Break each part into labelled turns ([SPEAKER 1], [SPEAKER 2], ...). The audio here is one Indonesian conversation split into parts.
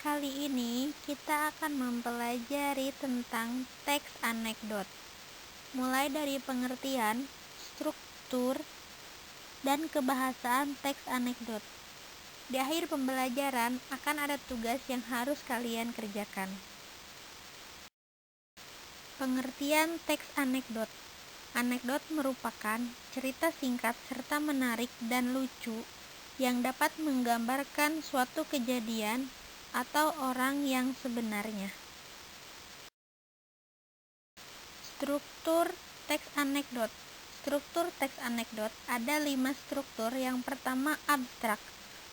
[SPEAKER 1] Kali ini kita akan mempelajari tentang teks anekdot, mulai dari pengertian, struktur, dan kebahasaan teks anekdot. Di akhir pembelajaran akan ada tugas yang harus kalian kerjakan. Pengertian teks anekdot. Anekdot merupakan cerita singkat serta menarik dan lucu yang dapat menggambarkan suatu kejadian atau orang yang sebenarnya. Struktur teks anekdot. Struktur teks anekdot ada 5 struktur. Yang pertama, abstrak.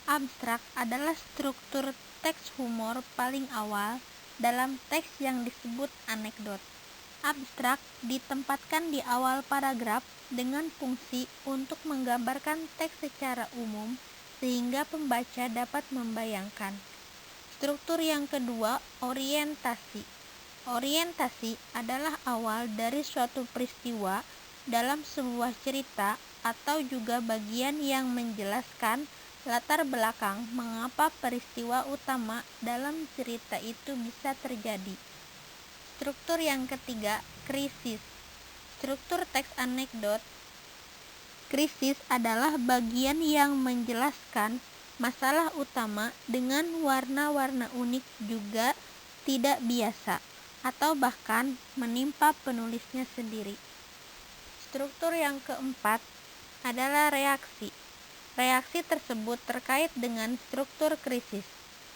[SPEAKER 1] Abstrak adalah struktur teks humor paling awal dalam teks yang disebut anekdot. Abstrak ditempatkan di awal paragraf dengan fungsi untuk menggambarkan teks secara umum sehingga pembaca dapat membayangkan. Struktur yang kedua, orientasi. Orientasi adalah awal dari suatu peristiwa dalam sebuah cerita atau juga bagian yang menjelaskan latar belakang mengapa peristiwa utama dalam cerita itu bisa terjadi. Struktur yang ketiga, krisis. Struktur teks anekdot. Krisis adalah bagian yang menjelaskan masalah utama dengan warna-warna unik juga tidak biasa atau bahkan menimpa penulisnya sendiri. Struktur yang keempat adalah reaksi. Reaksi tersebut terkait dengan struktur krisis.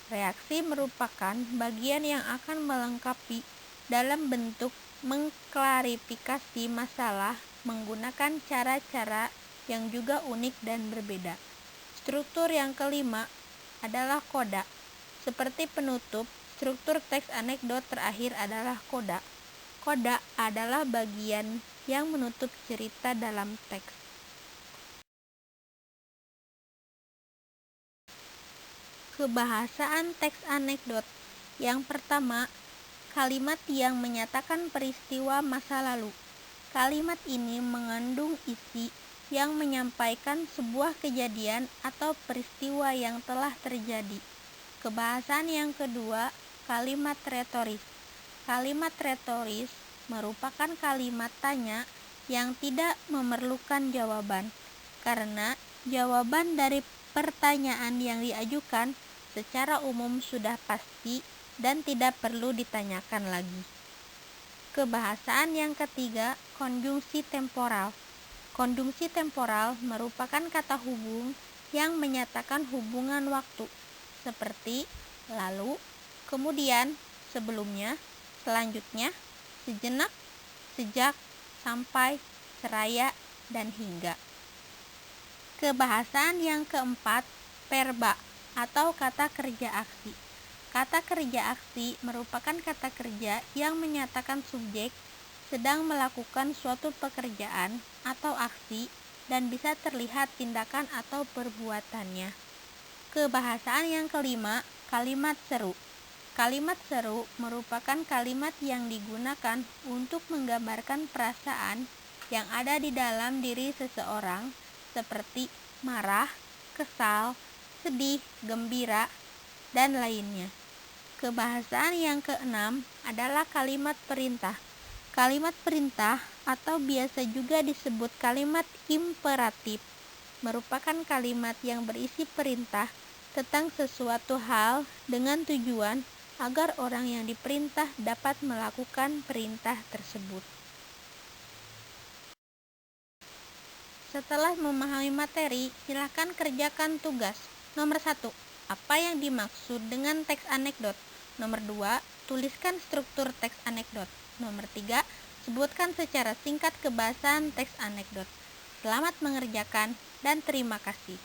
[SPEAKER 1] Reaksi merupakan bagian yang akan melengkapi dalam bentuk mengklarifikasi masalah menggunakan cara-cara yang juga unik dan berbeda. Struktur yang kelima adalah koda. Seperti penutup, struktur teks anekdot terakhir adalah koda. Koda adalah bagian yang menutup cerita dalam teks. Kebahasaan teks anekdot. Yang pertama, kalimat yang menyatakan peristiwa masa lalu. Kalimat ini mengandung isi yang menyampaikan sebuah kejadian atau peristiwa yang telah terjadi. Kebahasaan yang kedua, kalimat retoris. Kalimat retoris merupakan kalimat tanya yang tidak memerlukan jawaban, karena jawaban dari pertanyaan yang diajukan secara umum sudah pasti dan tidak perlu ditanyakan lagi. Kebahasaan yang ketiga, konjungsi temporal. Konjungsi temporal merupakan kata hubung yang menyatakan hubungan waktu, seperti lalu, kemudian, sebelumnya, selanjutnya, sejenak, sejak, sampai, seraya, dan hingga. Kebahasaan yang keempat, verba atau kata kerja aksi. Kata kerja aksi merupakan kata kerja yang menyatakan subjek sedang melakukan suatu pekerjaan atau aksi dan bisa terlihat tindakan atau perbuatannya. Kebahasaan yang kelima, kalimat seru. Kalimat seru merupakan kalimat yang digunakan untuk menggambarkan perasaan yang ada di dalam diri seseorang seperti marah, kesal, sedih, gembira, dan lainnya. Kebahasaan yang keenam adalah kalimat perintah. Kalimat perintah atau biasa juga disebut kalimat imperatif merupakan kalimat yang berisi perintah tentang sesuatu hal dengan tujuan agar orang yang diperintah dapat melakukan perintah tersebut. Setelah memahami materi, silakan kerjakan tugas. Nomor 1. Apa yang dimaksud dengan teks anekdot? Nomor 2. Tuliskan struktur teks anekdot. Nomor 3. Sebutkan secara singkat kebahasaan teks anekdot. Selamat mengerjakan dan terima kasih.